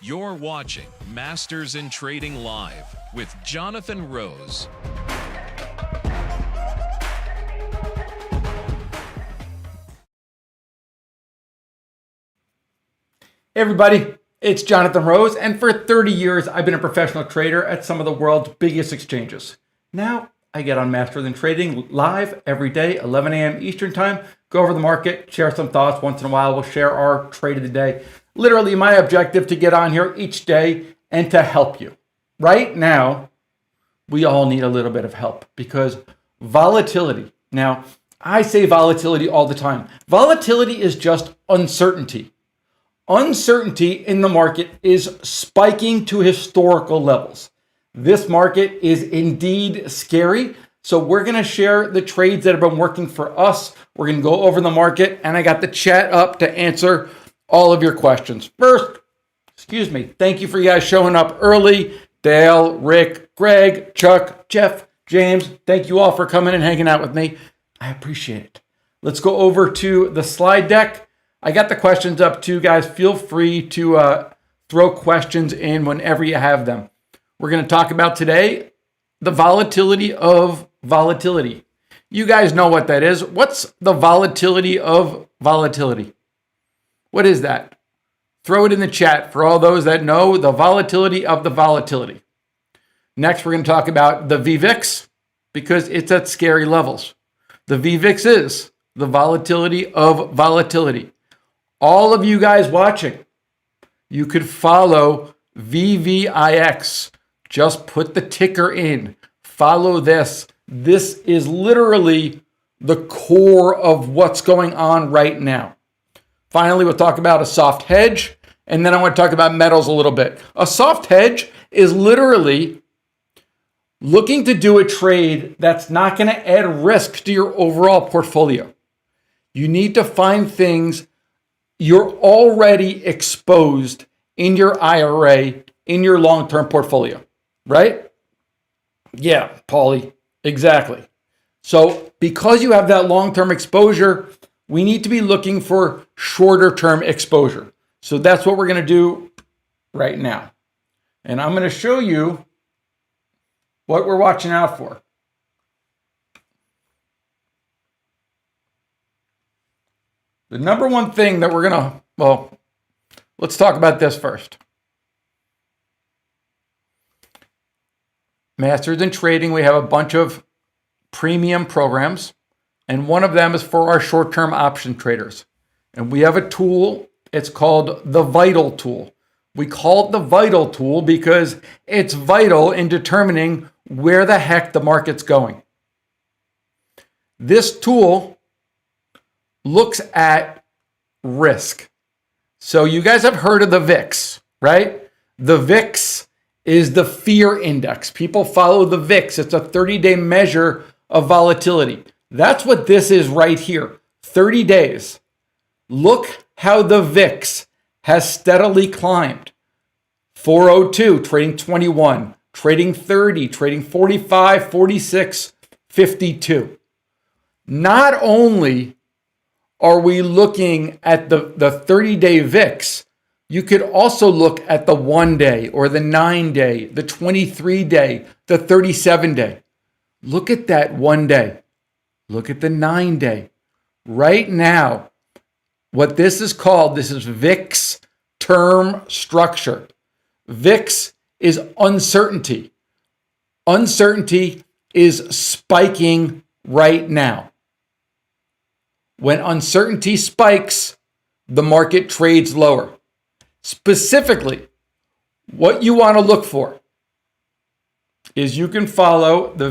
You're watching Masters in Trading Live with Jonathan Rose. Hey everybody, it's Jonathan Rose, and for 30 years I've been a professional trader at some of the world's biggest exchanges. Now I get on Masters in Trading live every day, 11 a.m. Eastern Time, go over the market, share some thoughts. Once in a while we'll share our trade of the day. Literally my objective to get on here each day and to help you. Right now, we all need a little bit of help because volatility. Now, I say volatility all the time. Volatility is just uncertainty. Uncertainty in the market is spiking to historical levels. This market is indeed scary. So we're going to share the trades that have been working for us. We're going to go over the market, and I got the chat up to answer all of your questions. First, thank you for you guys showing up early. Dale, Rick, Greg, Chuck, Jeff, James, thank you all for coming and hanging out with me. I appreciate it. Let's go over to the slide deck. I got the questions up too, guys. Feel free to throw questions in whenever you have them. We're going to talk about today the volatility of volatility. You guys know what that is. What's the volatility of volatility? What is that? Throw it in the chat for all those that know the volatility of the volatility. Next, we're going to talk about the VVIX because it's at scary levels. The VVIX is the volatility of volatility. All of you guys watching, you could follow VVIX. Just put the ticker in. Follow this. This is literally the core of what's going on right now. Finally, we'll talk about a soft hedge, and then I want to talk about metals a little bit. A soft hedge is literally looking to do a trade that's not going to add risk to your overall portfolio. You need to find things you're already exposed in your IRA, in your long-term portfolio, right? Yeah, Paulie, exactly. So because you have that long-term exposure, we need to be looking for shorter-term exposure. So that's what we're going to do right now. And I'm going to show you what we're watching out for. The number one thing that we're going to, let's talk about this first. Masters in Trading, we have a bunch of premium programs, and one of them is for our short-term option traders. And we have a tool, it's called the Vital tool. We call it the Vital tool because it's vital in determining where the heck the market's going. This tool looks at risk. So you guys have heard of the VIX, right? The VIX is the fear index. People follow the VIX. It's a 30-day measure of volatility. That's what this is right here. 30 days. Look how the VIX has steadily climbed. 402, trading 21, trading 30, trading 45, 46, 52. Not only are we looking at the 30-day VIX, you could also look at the 1-day or the 9-day, the 23-day, the 37-day. Look at that 1-day. Look at the 9-day. Right now, what this is called, this is VIX term structure. VIX is uncertainty. Uncertainty is spiking right now. When uncertainty spikes, the market trades lower. Specifically, what you want to look for is you can follow the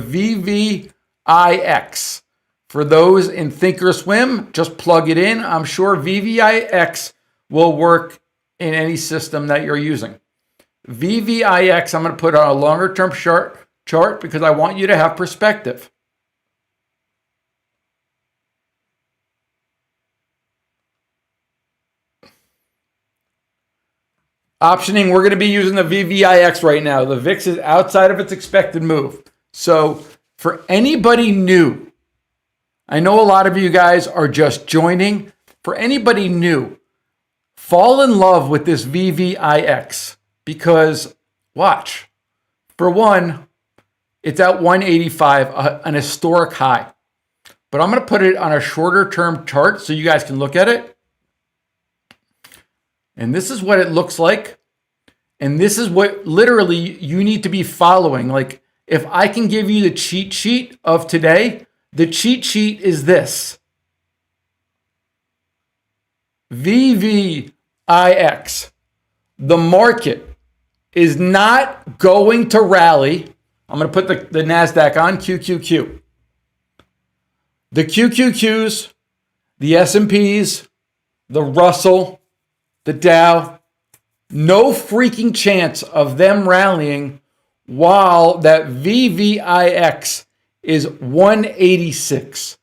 VVIX. For those in Thinkorswim, just plug it in. I'm sure VVIX will work in any system that you're using. VVIX, I'm going to put on a longer term chart because I want you to have perspective. Optioning, we're going to be using the VVIX right now. The VIX is outside of its expected move. So for anybody new, I know a lot of you guys are just joining. For anybody new, fall in love with this VVIX. because watch. For one, it's at 185, an historic high. But I'm going to put it on a shorter term chart so you guys can look at it. And this is what it looks like. And this is what literally you need to be following. Like if I can give you the cheat sheet of today, the cheat sheet is this. VVIX. The market is not going to rally. I'm going to put the NASDAQ on QQQ. The QQQs, the S&Ps, the Russell, the Dow, no freaking chance of them rallying while that VVIX is 186.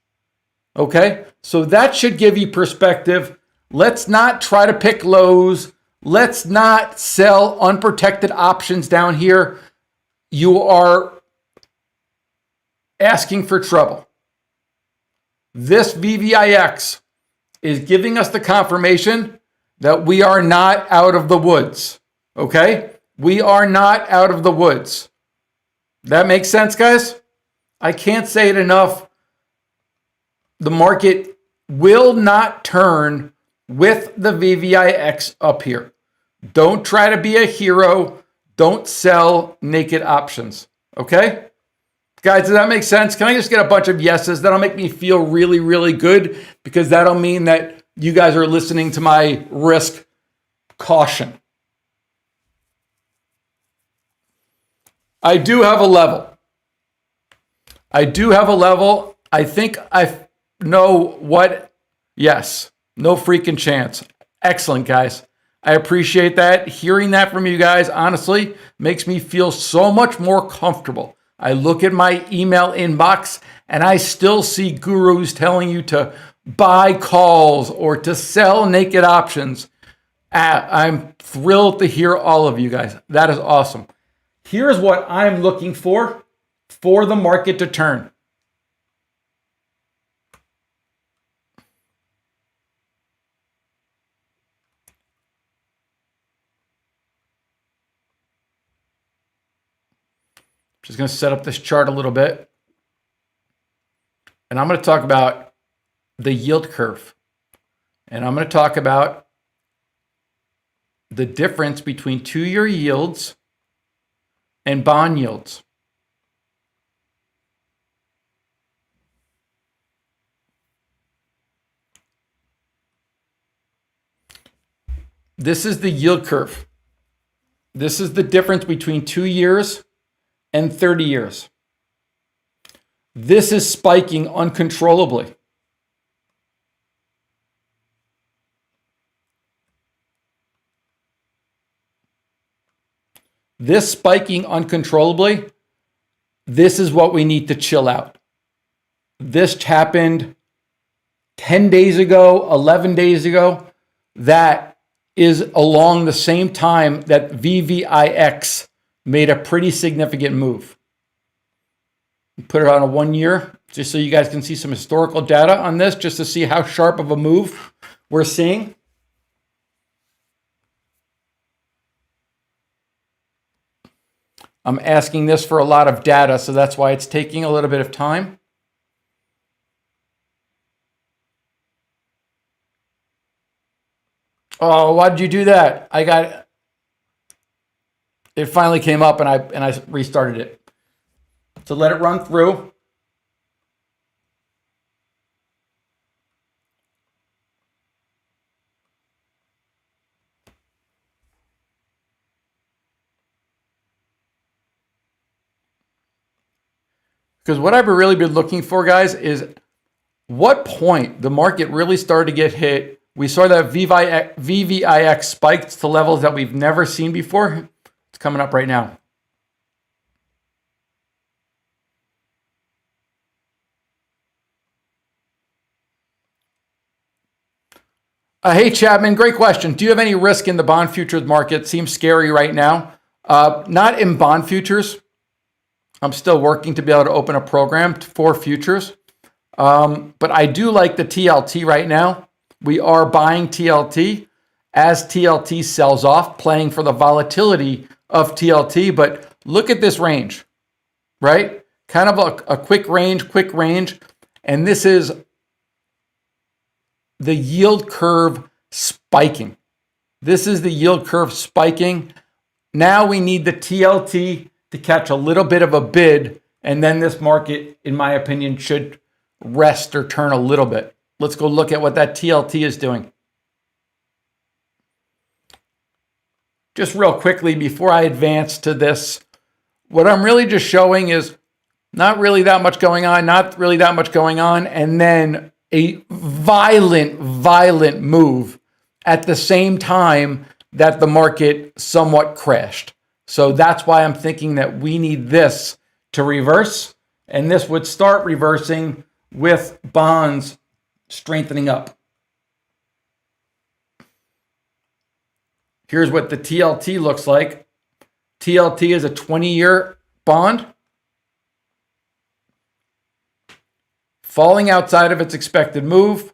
Okay? So that should give you perspective. Let's not try to pick lows. Let's not sell unprotected options down here. You are asking for trouble. This VVIX is giving us the confirmation that we are not out of the woods. Okay? We are not out of the woods. That makes sense, guys? I can't say it enough. The market will not turn with the VVIX up here. Don't try to be a hero. Don't sell naked options. Okay? Guys, does that make sense? Can I just get a bunch of yeses? That'll make me feel really, really good because that'll mean that you guys are listening to my risk caution. I do have a level. I think I know what. Yes. No freaking chance. Excellent, guys. I appreciate that. Hearing that from you guys, honestly, makes me feel so much more comfortable. I look at my email inbox and I still see gurus telling you to buy calls or to sell naked options. I'm thrilled to hear all of you guys. That is awesome. Here's what I'm looking for the market to turn. Just going to set up this chart a little bit. And I'm going to talk about the yield curve. And I'm going to talk about the difference between 2-year yields and bond yields. This is the yield curve. This is the difference between 2 years and 30 years. This is spiking uncontrollably. This spiking uncontrollably, this is what we need to chill out. This happened 10 days ago, 11 days ago. That is along the same time that VVIX made a pretty significant move. Put it on a 1 year, just so you guys can see some historical data on this, just to see how sharp of a move we're seeing. I'm asking this for a lot of data, so that's why it's taking a little bit of time. Oh, why did you do that? It finally came up and I restarted it. So let it run through. Because what I've really been looking for, guys, is what point the market really started to get hit. We saw that VVIX spiked to levels that we've never seen before. It's coming up right now. Hey, Chapman, great question. Do you have any risk in the bond futures market? Seems scary right now. Not in bond futures. I'm still working to be able to open a program for futures. But I do like the TLT right now. We are buying TLT. as TLT sells off, playing for the volatility of TLT. But look at this range, right? Kind of a quick range. And this is the yield curve spiking. This is the yield curve spiking. Now we need the TLT to catch a little bit of a bid, and then this market, in my opinion, should rest or turn a little bit. Let's go look at what that TLT is doing. Just real quickly before I advance to this, what I'm really just showing is not really that much going on, and then a violent move at the same time that the market somewhat crashed. So that's why I'm thinking that we need this to reverse, and this would start reversing with bonds strengthening up. Here's what the TLT looks like. TLT is a 20-year bond falling outside of its expected move,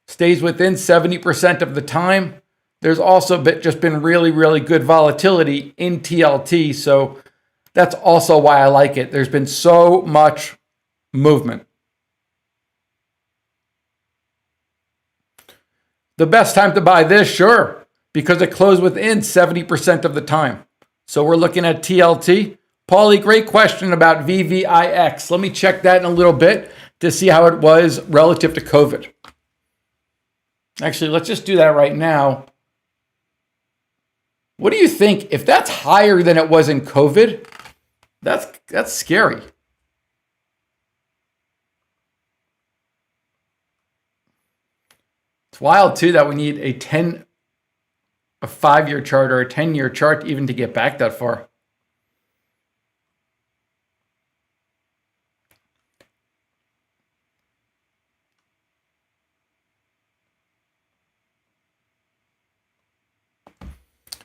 stays within 70% of the time. There's also just been really good volatility in TLT, so that's also why I like it. There's been so much movement. The best time to buy this, sure, because it closed within 70% of the time. So we're looking at TLT. Paulie, great question about VVIX. Let me check that in a little bit to see how it was relative to COVID. Actually, let's just do that right now. What do you think? If that's higher than it was in COVID, that's scary. It's wild too that we need a 5-year chart or a 10-year chart even to get back that far.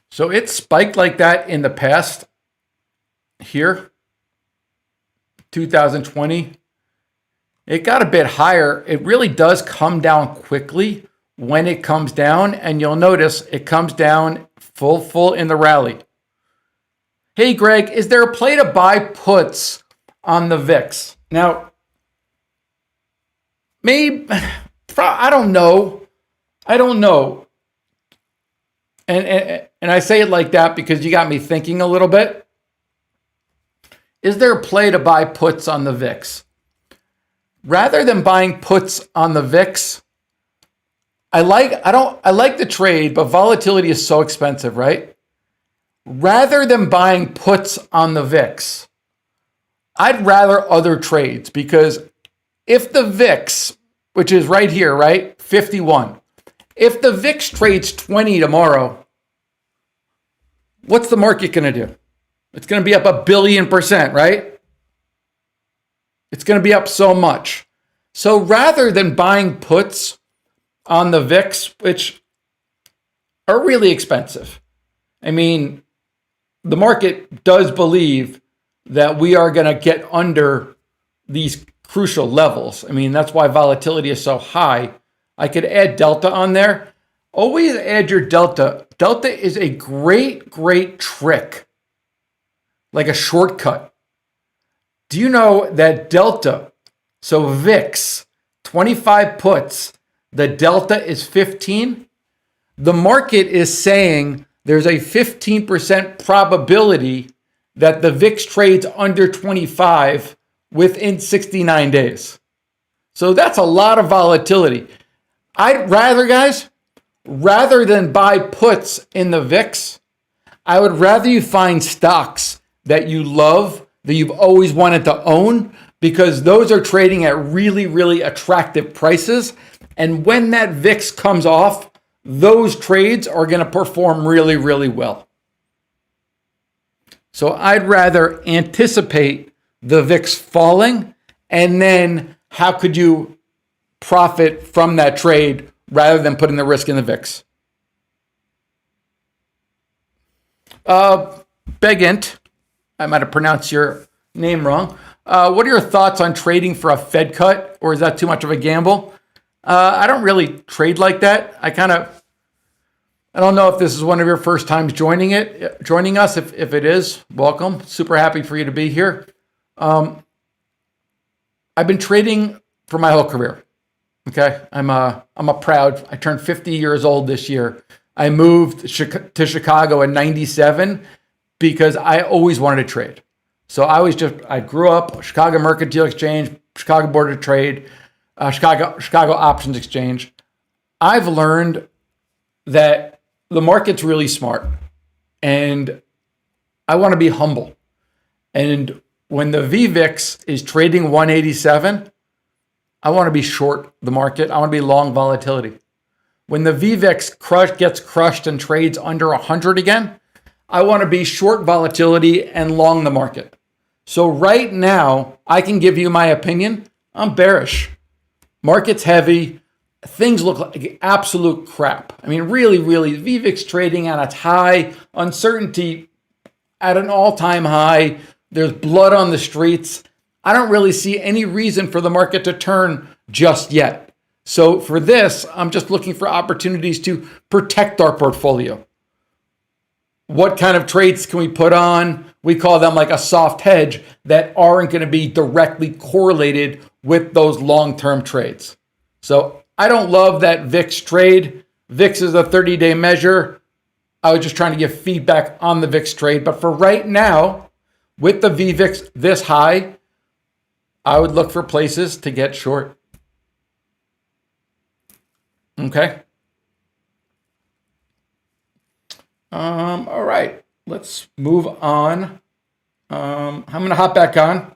So it spiked like that in the past here, 2020. It got a bit higher. It really does come down quickly when it comes down, and you'll notice it comes down full in the rally. Hey, Greg, is there a play to buy puts on the VIX? Now, maybe, I don't know. And I say it like that because you got me thinking a little bit. Is there a play to buy puts on the VIX? Rather than buying puts on the VIX, I like the trade, but volatility is so expensive, right? Rather than buying puts on the VIX, I'd rather other trades, because if the VIX, which is right here, right, 51, if the VIX trades 20 tomorrow, what's the market going to do? It's going to be up 1 billion%, right? It's going to be up so much. So rather than buying puts on the VIX, which are really expensive, I mean, the market does believe that we are going to get under these crucial levels. I mean, that's why volatility is so high. I could add delta on there. Always add your delta. Delta is a great trick, like a shortcut. Do you know that delta, so VIX, 25 puts, the delta is 15? The market is saying there's a 15% probability that the VIX trades under 25 within 69 days. So that's a lot of volatility. I'd rather, guys, rather than buy puts in the VIX, I would rather you find stocks that you love, that you've always wanted to own, because those are trading at really attractive prices. And when that VIX comes off, those trades are going to perform really well. So I'd rather anticipate the VIX falling, and then how could you profit from that trade rather than putting the risk in the VIX. Begint, I might have pronounced your name wrong. What are your thoughts on trading for a Fed cut, or is that too much of a gamble? I don't really trade like that. I kind of I don't know if this is one of your first times joining us. If it is, welcome. Super happy for you to be here. I've been trading for my whole career. Okay, I turned 50 years old this year. I moved to Chicago in '97 because I always wanted to trade. So I grew up Chicago Mercantile Exchange, Chicago Board of Trade, Chicago Options Exchange. I've learned that the market's really smart, and I want to be humble. And when the VVIX is trading 187, I want to be short the market. I want to be long volatility. When the VVIX gets crushed and trades under 100 again, I want to be short volatility and long the market. So right now, I can give you my opinion. I'm bearish. Market's heavy. Things look like absolute crap. I mean, really, VVIX trading at its high, uncertainty at an all-time high. There's blood on the streets. I don't really see any reason for the market to turn just yet. So for this, I'm just looking for opportunities to protect our portfolio. What kind of trades can we put on? We call them like a soft hedge that aren't going to be directly correlated with those long-term trades. So I don't love that VIX trade. VIX is a 30-day measure. I was just trying to give feedback on the VIX trade. But for right now, with the VVIX this high, I would look for places to get short. Okay. All right, let's move on. I'm going to hop back on.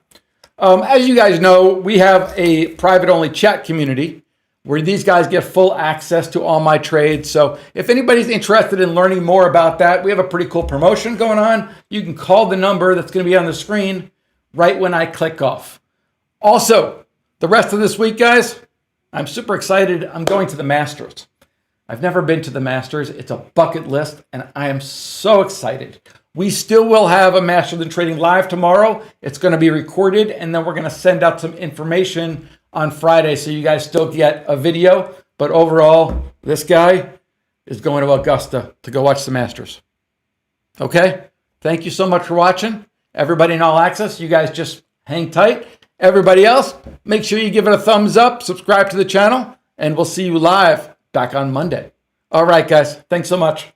As you guys know, we have a private-only chat community where these guys get full access to all my trades. So if anybody's interested in learning more about that, we have a pretty cool promotion going on. You can call the number that's going to be on the screen right when I click off. Also, the rest of this week, guys, I'm super excited. I'm going to the Masters. I've never been to the Masters. It's a bucket list, and I am so excited. We still will have a Masters in Trading live tomorrow. It's going to be recorded, and then we're going to send out some information on Friday, so you guys still get a video. But overall, this guy is going to Augusta to go watch the Masters. Okay? Thank you so much for watching. Everybody in All Access, you guys just hang tight. Everybody else, make sure you give it a thumbs up, subscribe to the channel, and we'll see you live back on Monday. All right, guys. Thanks so much.